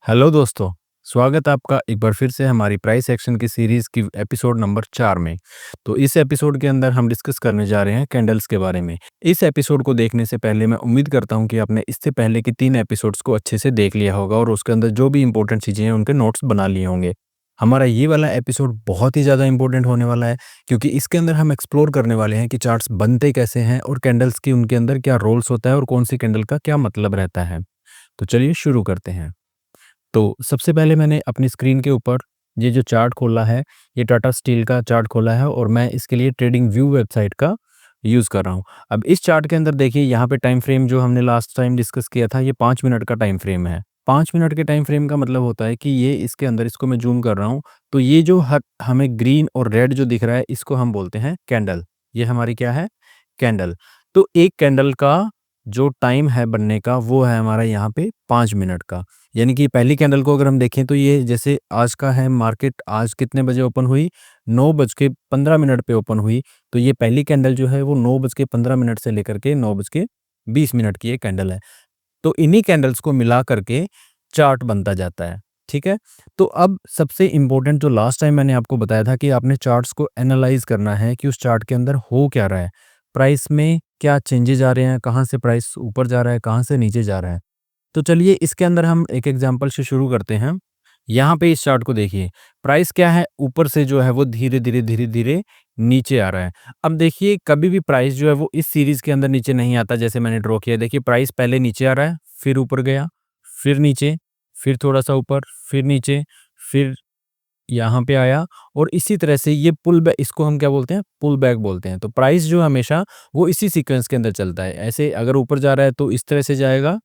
Hello दोस्तों, स्वागत है आपका एक बार फिर से हमारी प्राइस एक्शन की सीरीज़ की एपिसोड नंबर 4 में। तो इस एपिसोड के अंदर हम डिस्कस करने जा रहे हैं कैंडल्स के बारे में। इस एपिसोड को देखने से पहले मैं उम्मीद करता हूँ कि आपने इससे पहले की 3 एपिसोड्स को अच्छे से देख लिया होगा और उसके अंदर जो भी इम्पोर्टेंट चीज़ें हैं उनके नोट्स बना लिए होंगे। हमारा ये वाला एपिसोड बहुत ही ज़्यादा इम्पोर्टेंट होने वाला है क्योंकि इसके अंदर हम एक्सप्लोर करने वाले हैं कि चार्ट्स बनते कैसे हैं और कैंडल्स की उनके अंदर क्या रोल्स होता है और कौन-सी कैंडल का क्या मतलब रहता है। तो चलिए शुरू करते हैं। तो सबसे पहले मैंने अपनी स्क्रीन के ऊपर ये जो चार्ट खोला है, ये टाटा स्टील का चार्ट खोला है और मैं इसके लिए ट्रेडिंग व्यू वेबसाइट का यूज़ कर रहा हूँ। अब इस चार्ट के अंदर देखिए यहाँ पे टाइम फ्रेम जो हमने लास्ट टाइम डिस्कस किया था, ये 5 मिनट का टाइम फ्रेम है। 5 मिनट के टाइम फ्रेम का मतलब होता है कि ये इसके अंदर इसको मैं ज़ूम कर रहा हूँ, तो ये जो हमें ग्रीन और रेड जो दिख रहा है, इसको हम बोलते हैं कैंडल। ये हमारी क्या है? कैंडल। तो एक कैंडल का जो टाइम है बनने का, वो है हमारा यहाँ पे 5 मिनट का। यानी कि पहली कैंडल को अगर हम देखें तो ये जैसे आज का है मार्केट आज कितने बजे ओपन हुई 9:15 पे ओपन हुई। तो ये पहली कैंडल जो है वो 9:15 से लेकर के 9:20 की ये कैंडल है। तो इन्हीं कैंडल्स को मिला करके चार्ट बनता जाता है। ठीक है। तो अब सबसे इम्पोर्टेंट जो लास्ट टाइम मैंने आपको बताया था कि आपने चार्ट्स को एनालाइज करना है कि उस चार्ट के अंदर हो क्या रहा है, प्राइस में क्या चेंजेस आ रहे हैं, कहाँ से प्राइस ऊपर जा रहा है, कहाँ से नीचे जा रहा है। तो चलिए इसके अंदर हम एक एग्जांपल से शुरू करते हैं। यहाँ पे इस चार्ट को देखिए, प्राइस क्या है ऊपर से जो है वो धीरे-धीरे नीचे आ रहा है। अब देखिए कभी भी प्राइस जो है वो इस सीरीज़ के अंदर नीचे नहीं आता जैसे मैंने ड्रॉ किया। देखिए प्राइस पहले नीचे आ रहा है, फिर ऊपर गया, फिर नीचे, फिर थोड़ा-सा ऊपर, फिर नीचे, फिर यहाँ पे आया और इसी तरह से ये पुल बैक इसको हम क्या बोलते हैं? पुल बैक बोलते हैं। तो प्राइस जो हमेशा वो इसी सीक्वेंस के अंदर चलता है। ऐसे अगर ऊपर जा रहा है तो इस तरह से जाएगा,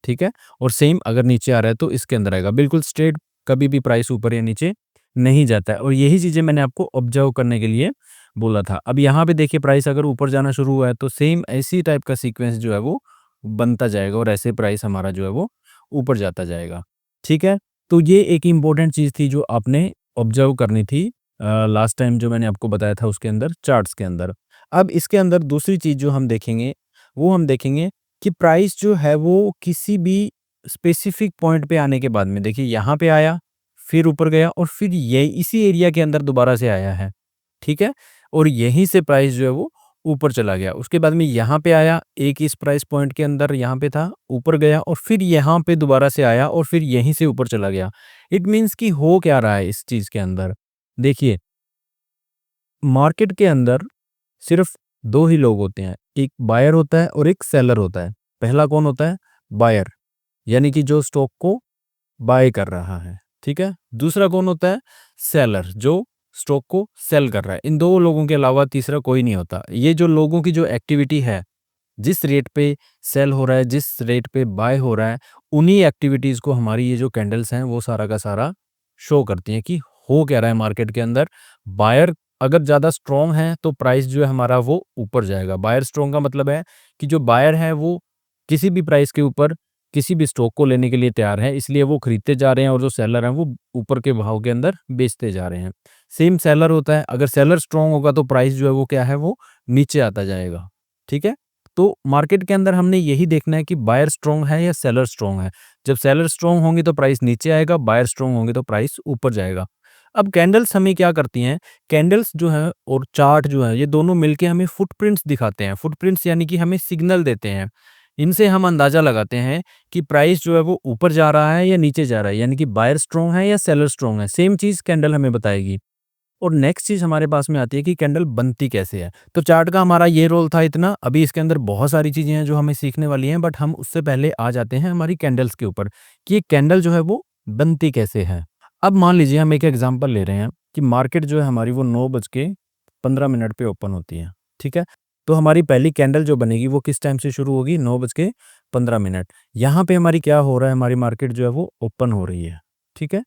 ठीक है? और सेम अगर नीचे आ रहा है तो इसके अंदर आएगा। बिल्कुल स्ट्रेट कभी भी प्राइस ऊपर या नीचे नहीं जाता है और यही चीज़ें मैंने आपको ऑब्ज़र्व करने के लिए बोला था। अब यहाँ पे देखिए प्राइस अगर ऊपर जाना शुरू हुआ है तो सेम ऐसी टाइप का सीक्वेंस जो है वो बनता जाएगा और ऐसे प्राइस हमारा जो है वो ऊपर जाता जाएगा। ठीक है? तो ये एक इम्पोर्टेंट चीज़ थी जो आपने ऑब्ज़र्व करनी थी लास्ट टाइम जो मैंने आपको बताया था उसके अंदर चार्ट्स के अंदर। अब इसके अंदर दूसरी चीज़ जो हम देखेंगे, वो हम देखेंगे कि प्राइस जो है वो किसी भी स्पेसिफिक पॉइंट पे आने के बाद में देखिए यहाँ पे आया, फिर ऊपर गया और फिर ये इसी एरिया के अंदर दोबारा से आया है, ठीक है? और यहीं से प्राइस जो है वो ऊपर चला गया। उसके बाद में यहाँ पे आया, एक इस प्राइस पॉइंट के अंदर यहाँ पे था, ऊपर गया और फिर यहाँ पे दोबारा से आया और फिर यहीं से ऊपर चला गया। इट मीन्स कि हो क्या रहा है इस चीज़ के अंदर? देखिए, मार्केट के अंदर सिर्फ 2 ही लोग होते हैं, एक बायर होता है और एक सेलर होता है। पहला कौन होता है? बायर, यानी कि जो स्टॉक को बाय कर रहा है, ठीक है? दूसरा कौन होता है? सेलर, जो स्टॉक को सेल कर रहा है। इन 2 लोगों के अलावा तीसरा कोई नहीं होता। ये जो लोगों की जो एक्टिविटी है, जिस रेट पे सेल हो रहा है, जिस रेट पे बाय हो रहा है, उन्हीं एक्टिविटीज़ को हमारी ये जो कैंडल्स हैं, वो सारा का सारा शो करती हैं कि हो क्या रहा है मार्केट के अंदर। बायर अगर ज़्यादा स्ट्रॉन्ग है, तो प्राइस जो है हमारा वो ऊपर जाएगा। बायर स्ट्रॉन्ग का मतलब है कि जो बायर है, वो किसी भी प्राइस के ऊपर किसी भी स्टॉक को लेने के लिए तैयार है, इसलिए वो खरीदते जा रहे हैं और जो सेलर हैं, वो ऊपर के भाव के अंदर बेचते जा रहे हैं। सेम सेलर होता है, अगर सेलर स्ट्रॉन्ग होगा, तो प्राइस जो है वो क्या है, वो नीचे आता जाएगा। ठीक है? तो मार्केट के अंदर हमने यही देखना है कि बायर स्ट्रॉन्ग है या सेलर स्ट्रॉन्ग है। जब सेलर स्ट्रॉन्ग होंगे तो प्राइस नीचे आएगा, बायर स्ट्रॉन्ग होंगे तो प्राइस ऊपर जाएगा। अब कैंडल्स हमें क्या करती हैं, कैंडल्स जो है और चार्ट जो है, ये दोनों मिलके हमें फुटप्रिंट्स दिखाते हैं। फुटप्रिंट्स यानी कि हमें सिग्नल देते हैं। इनसे हम अंदाज़ा लगाते हैं कि प्राइस जो है वो ऊपर जा रहा है या नीचे जा रहा है, यानी कि बायर स्ट्रॉन्ग है या सेलर स्ट्रॉन्ग है। सेम चीज़ कैंडल हमें बताएगी। और नेक्स्ट चीज़ हमारे पास में आती है कि कैंडल बनती कैसे है। तो चार्ट का हमारा ये रोल था इतना, अभी इसके अंदर बहुत सारी चीज़ें हैं जो हमें सीखने वाली हैं, बट हम उससे पहले आ जाते हैं हमारी कैंडल्स के ऊपर कि ये कैंडल जो है वो बनती कैसे है। अब मान लीजिए हम एक एग्जांपल ले रहे हैं कि मार्केट जो है हमारी वो 9:15 पे ओपन होती है, ठीक है? तो हमारी पहली कैंडल जो बनेगी वो किस टाइम से शुरू होगी? 9:15। यहाँ पे हमारी क्या हो रहा है, हमारी मार्केट जो है वो ओपन हो रही है, ठीक है?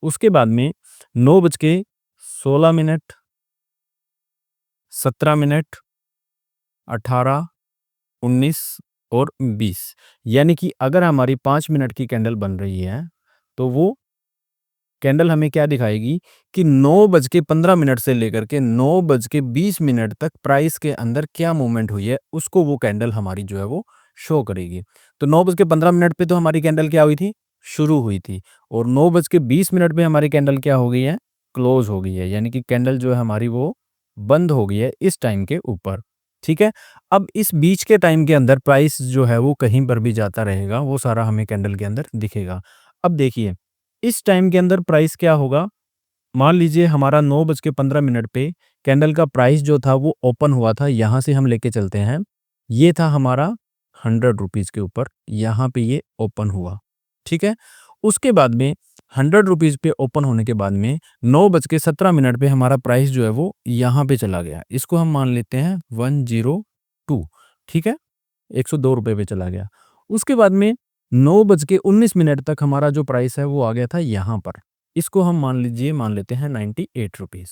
उसके बाद में 9:16, 17, 18, 19 और 20, यानी कि अगर हमारी 5 मिनट की कैंडल बन रही है, तो वो कैंडल हमें क्या दिखाएगी कि 9:15 से लेकर के 9:20 तक प्राइस के अंदर क्या मूवमेंट हुई है, उसको वो कैंडल हमारी जो है वो शो करेगी। तो 9:15 पे तो हमारी कैंडल क्या हुई थी? शुरू हुई थी और 9:20 पे हमारी कैंडल क्या हो गई है, क्लोज हो गई है, यानी कि कैंडल जो है हमारी वो बंद हो गई है इस टाइम के ऊपर। ठीक है, अब इस बीच के टाइम के अंदर प्राइस जो है वो कहीं पर भी जाता रहेगा, वो सारा हमें कैंडल के अंदर दिखेगा। अब देखिए इस टाइम के अंदर प्राइस क्या होगा, मान लीजिए हमारा 9:15 पे कैंडल का प्राइस जो था वो ओपन हुआ था, यहाँ से हम लेके चलते हैं, ये था हमारा 100 रुपीज़ के ऊपर, यहाँ पे ये ओपन हुआ। ठीक है, उसके बाद में 100 रुपीज़ पे ओपन होने के बाद में 9:17 पे हमारा प्राइस जो है वो यहाँ पे चला गया, इसको हम मान लेते हैं 102। ठीक है, 102 रुपये पे चला गया। उसके बाद में 9:19 तक हमारा जो प्राइस है वो आ गया था यहाँ पर, इसको हम मान लेते हैं 98 रुपीज़।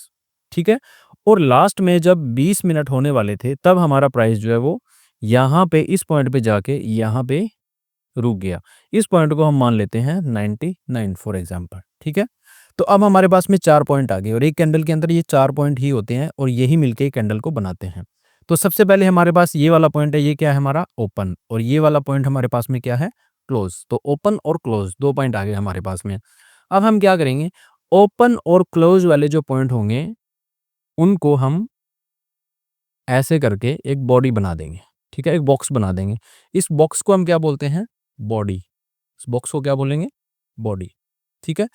ठीक है, और लास्ट में जब 20 मिनट होने वाले थे तब हमारा प्राइस जो है वो यहाँ पे इस पॉइंट पे जाके यहाँ पे रुक गया। इस पॉइंट को हम मान लेते हैं 99 फॉर एग्जांपल। ठीक है, तो अब हमारे पास में 4 पॉइंट आ गए और एक कैंडल के अंदर ये 4 पॉइंट ही होते हैं और यही मिलके एक कैंडल को बनाते हैं। तो सबसे पहले हमारे पास ये वाला पॉइंट है, ये क्या है हमारा ओपन, और ये वाला पॉइंट हमारे पास में क्या है, क्लोज। तो ओपन और क्लोज 2 पॉइंट आ गए हमारे पास में। अब हम क्या करेंगे, ओपन और क्लोज वाले जो पॉइंट होंगे उनको हम ऐसे करके एक बॉडी बना देंगे। ठीक है, एक बॉक्स बना देंगे। इस बॉक्स को हम क्या बोलते हैं, बॉडी। इस बॉक्स को क्या बोलेंगे, बॉडी। ठीक है,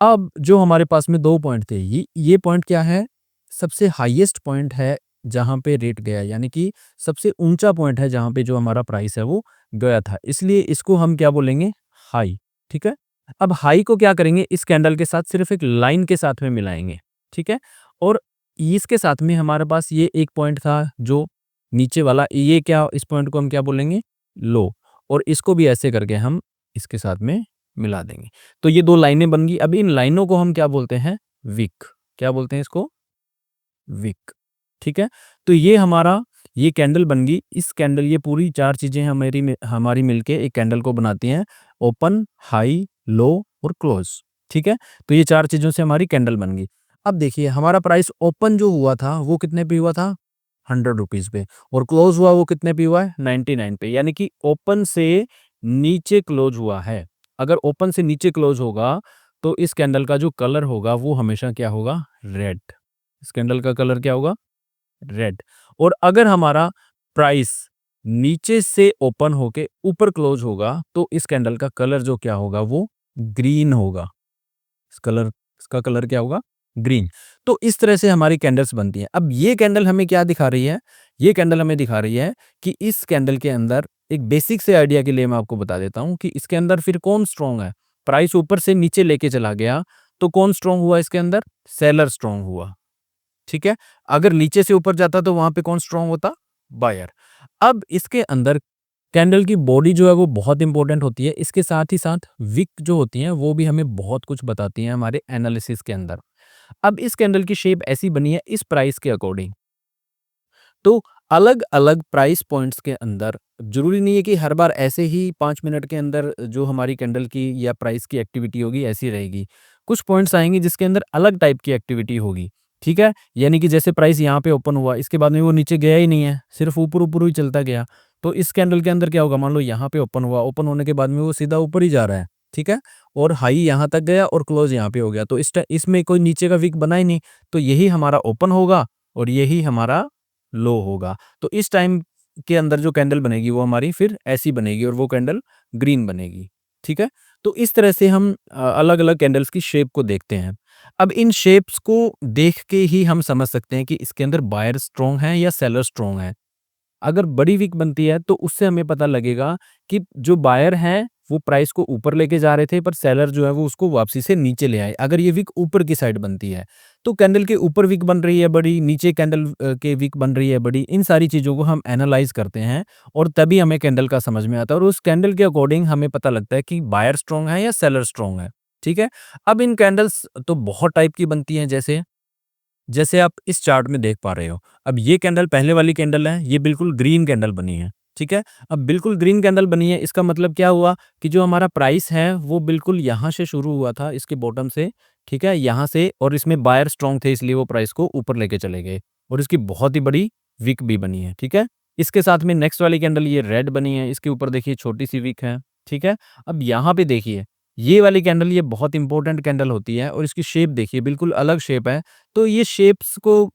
अब जो हमारे पास में 2 पॉइंट थे, ये पॉइंट क्या है, सबसे हाईएस्ट पॉइंट है जहाँ पे रेट गया, यानी कि सबसे ऊंचा पॉइंट है जहाँ पे जो हमारा प्राइस है वो गया था, इसलिए इसको हम क्या बोलेंगे, हाई। ठीक है, अब हाई को क्या करेंगे, इस कैंडल के साथ सिर्फ एक लाइन के साथ में मिलाएंगे। ठीक है, और इसके साथ में हमारे पास ये एक पॉइंट था जो नीचे वाला, ये क्या, इस पॉइंट को हम क्या बोलेंगे, लो, और इसको भी ऐसे करके हम इसके साथ में मिला देंगे। तो ये 2 लाइनें बन गई। अब इन लाइनों को हम क्या बोलते हैं, विक। क्या बोलते हैं इसको, विक। ठीक है, तो ये हमारा ये कैंडल बन गई। इस कैंडल, ये पूरी 4 चीजें हमारी मिलके एक कैंडल को बनाती हैं, ओपन, हाई, लो और क्लोज। ठीक है, तो ये 4 चीजों से हमारी कैंडल बन गई। अब देखिए हमारा प्राइस ओपन जो हुआ था वो कितने पे हुआ था, 100 रुपीज पे, और क्लोज हुआ वो कितने पे हुआ है, 99 पे, यानी कि ओपन से नीचे क्लोज हुआ है। अगर ओपन से नीचे क्लोज होगा तो इस कैंडल का जो कलर होगा वो हमेशा क्या होगा, रेड। इस कैंडल का कलर क्या होगा, रेड। और अगर हमारा प्राइस नीचे से ओपन होके ऊपर क्लोज होगा तो इस कैंडल का कलर जो क्या होगा, वो ग्रीन होगा। इसका कलर क्या होगा, ग्रीन। तो इस तरह से हमारी कैंडल्स बनती हैं। अब ये कैंडल हमें क्या दिखा रही है, ये कैंडल हमें दिखा रही है कि इस कैंडल के अंदर एक बेसिक से आइडिया के लिए मैं आपको बता देता हूं कि इसके अंदर फिर कौन स्ट्रांग है। प्राइस ऊपर से नीचे लेके चला गया तो कौन स्ट्रांग हुआ इसके अंदर, सेलर स्ट्रांग हुआ। ठीक है, अगर नीचे से ऊपर जाता तो वहां पे कौन स्ट्रांग होता, बायर। अब इसके अंदर कैंडल की बॉडी जो है वो बहुत इंपॉर्टेंट होती है, इसके साथ ही साथ विक जो होती हैं वो भी हमें बहुत कुछ बताती हैं हमारे एनालिसिस के अंदर। अब इस कैंडल की शेप ऐसी बनी है इस प्राइस के अकॉर्डिंग। तो अलग-अलग प्राइस पॉइंट्स के अंदर ज़रूरी नहीं है कि हर बार ऐसे ही 5 मिनट के अंदर जो हमारी कैंडल की या प्राइस की एक्टिविटी होगी ऐसी रहेगी। कुछ पॉइंट्स आएँगे जिसके अंदर अलग टाइप की एक्टिविटी होगी, ठीक है? यानी कि जैसे प्राइस यहाँ पे ओपन हुआ, इसके बाद में वो नीचे गया ही नहीं है, सिर्फ़ ऊपर-ऊपर ही चलता गया। तो इस कैंडल के अंदर क्या होगा, मान लो यहाँ पे ओपन हुआ, ओपन होने के बाद में वो सीधा ऊपर ही जा रहा है, ठीक है? और हाई यहाँ तक गया और क्लोज़ यहाँ पे हो गया, तो इसमें कोई नीचे का विक बना ही नहीं, तो यही हमारा ओपन होगा और यही हमारा लो होगा। तो इस टाइम के अंदर जो कैंडल बनेगी वो हमारी फिर ऐसी बनेगी और वो कैंडल ग्रीन बनेगी, ठीक है? तो इस तरह से हम अलग-अलग कैंडल्स की शेप को देखते हैं। अब इन शेप्स को देख के ही हम समझ सकते हैं कि इसके अंदर बायर स्ट्रॉन्ग है या सेलर स्ट्रॉन्ग है। अगर बड़ी विक बनती है तो उससे हमें पता लगेगा कि जो बायर हैं वो प्राइस को ऊपर लेके जा रहे थे पर सेलर जो है वो उसको वापसी से नीचे ले आए। अगर ये विक ऊपर की साइड बनती है तो कैंडल के ऊपर विक बन रही है बड़ी, नीचे कैंडल के विक बन रही है बड़ी। इन सारी चीज़ों को हम एनालाइज़ करते हैं और तभी हमें कैंडल का समझ में आता है और उस कैंडल के अकॉर्डिंग हमें पता लगता है कि बायर स्ट्रॉन्ग है या सेलर स्ट्रॉन्ग है, ठीक है? अब इन कैंडल्स तो बहुत टाइप की बनती हैं जैसे जैसे आप इस चार्ट में देख पा रहे हो। अब ये कैंडल पहले वाली कैंडल है, ये बिल्कुल ग्रीन कैंडल बनी है, ठीक है? अब बिल्कुल ग्रीन कैंडल बनी है, इसका मतलब क्या हुआ कि जो हमारा प्राइस है वो बिल्कुल यहाँ से शुरू हुआ था इसके बॉटम से, ठीक है? यहाँ से, और इसमें बायर स्ट्रॉन्ग थे इसलिए वो प्राइस को ऊपर लेके चले गए और इसकी बहुत ही बड़ी विक भी बनी है, ठीक है? इसके साथ में नेक्स्ट वाली कैंडल ये रेड बनी है, इसके ऊपर देखिए छोटी-सी विक है, ठीक है? अब यहाँ पे देखिए, ये वाली कैंडल ये बहुत इंपॉर्टेंट कैंडल होती है और इसकी शेप देखिए बिल्कुल अलग शेप है। तो ये शेप्स को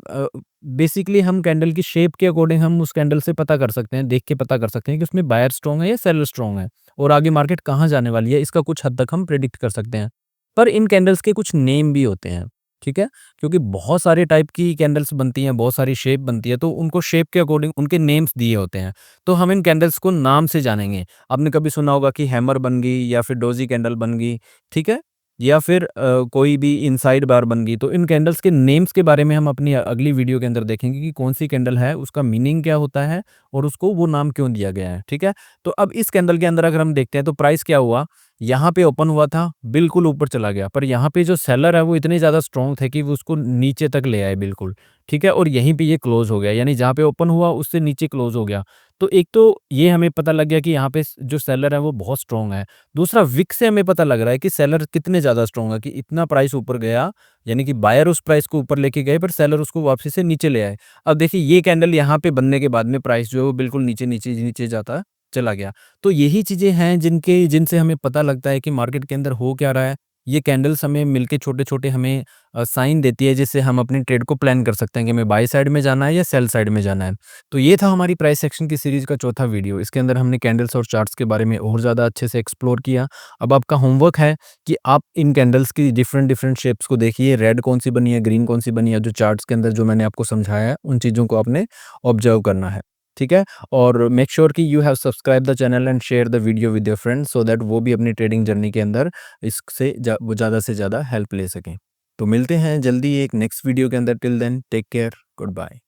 बेसिकली हम कैंडल की शेप के अकॉर्डिंग हम उस कैंडल से पता कर सकते हैं, देख के पता कर सकते हैं कि उसमें बायर स्ट्रॉन्ग है या सेलर स्ट्रॉन्ग है और आगे मार्केट कहाँ जाने वाली है, इसका कुछ हद तक हम प्रेडिक्ट कर सकते हैं। पर इन कैंडल्स के कुछ नेम भी होते हैं, ठीक है? क्योंकि बहुत सारे टाइप की कैंडल्स बनती हैं, बहुत सारी शेप बनती है, तो उनको शेप के अकॉर्डिंग उनके नेम्स दिए होते हैं। तो हम इन कैंडल्स को नाम से जानेंगे। आपने कभी सुना होगा कि हैमर बन गई या फिर डोजी कैंडल बन गई, ठीक है? या फिर कोई भी इनसाइड बार बन गई। तो इन कैंडल्स के नेम्स के बारे में हम अपनी अगली वीडियो के अंदर देखेंगे कि कौन-सी कैंडल है, उसका मीनिंग क्या होता है और उसको वो नाम क्यों दिया गया है, ठीक है? तो अब इस कैंडल के अंदर अगर हम देखते हैं तो प्राइस क्या हुआ, यहाँ पे ओपन हुआ था, बिल्कुल ऊपर चला गया, पर यहाँ पे जो सेलर है वो इतने ज़्यादा स्ट्रॉन्ग थे कि वो उसको नीचे तक ले आए बिल्कुल, ठीक है? और यहीं पे ये क्लोज़ हो गया, यानी जहाँ पे ओपन हुआ उससे नीचे क्लोज़ हो गया। तो एक तो ये हमें पता लग गया कि यहाँ पे जो सेलर है वो बहुत स्ट्रॉन्ग है। दूसरा विक से हमें पता लग रहा है कि सेलर कितने ज़्यादा स्ट्रॉन्ग है कि इतना प्राइस ऊपर गया, यानी कि बायर उस प्राइस को ऊपर लेके गए पर सेलर उसको वापसी से नीचे ले आए। अब देखिए ये कैंडल यहाँ पे बनने के बाद में प्राइस जो है वो बिल्कुल नीचे जाता चला गया। तो यही चीज़ें हैं जिनसे हमें पता लगता है कि मार्केट के अंदर हो क्या रहा है। ये कैंडल्स हमें मिलके छोटे-छोटे हमें साइन देती है जिससे हम अपनी ट्रेड को प्लान कर सकते हैं कि हमें बाय साइड में जाना है या सेल साइड में जाना है। तो ये था हमारी प्राइस एक्शन की सीरीज़ का चौथा वीडियो। इसके अंदर हमने कैंडल्स और चार्ट्स के बारे में और ज़्यादा अच्छे से एक्सप्लोर किया। अब आपका होमवर्क है कि आप इन कैंडल्स की डिफरेंट शेप्स को देखिए, रेड कौन-सी बनी है, ग्रीन कौन-सी बनी है, जो चार्ट्स के अंदर जो मैंने आपको समझाया है, उन चीज़ों को आपने ऑब्जर्व करना है। ठीक है? और मेक श्योर कि you have subscribe the channel and share the video with your friends so that वो भी अपनी ट्रेडिंग जर्नी के अंदर इससे वो ज़्यादा से ज़्यादा हेल्प ले सकें। तो मिलते हैं जल्दी एक नेक्स्ट वीडियो के अंदर, till then take care, good bye.